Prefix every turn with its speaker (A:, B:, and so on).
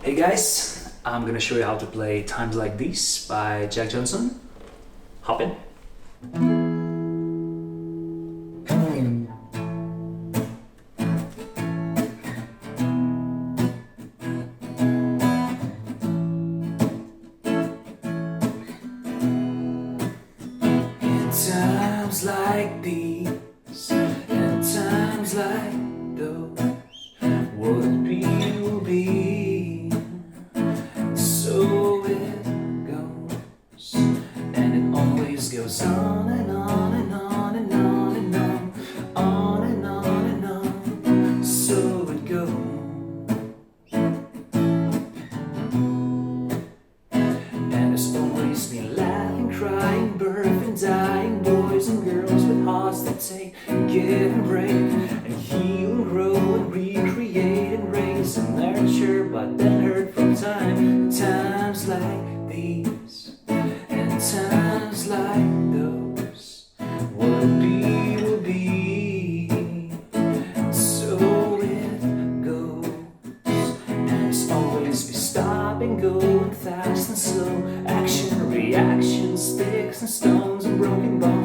A: Hey guys, I'm gonna show you how to play Times Like These by Jack Johnson. Hop in. In times like these, and times like those, what be will be. So it goes, and it always goes on and on and on and on and on and on and on. So it goes. And there's always been laughing, crying, birthing, dying, boys and girls with hearts that take and give and break, and heal and grow and recreate and raise and nurture, but then hurt from time to times like these and times like those. What be will be. So it goes, and it's always be stopping, going fast and slow, action, reaction, sticks and stones and broken bones.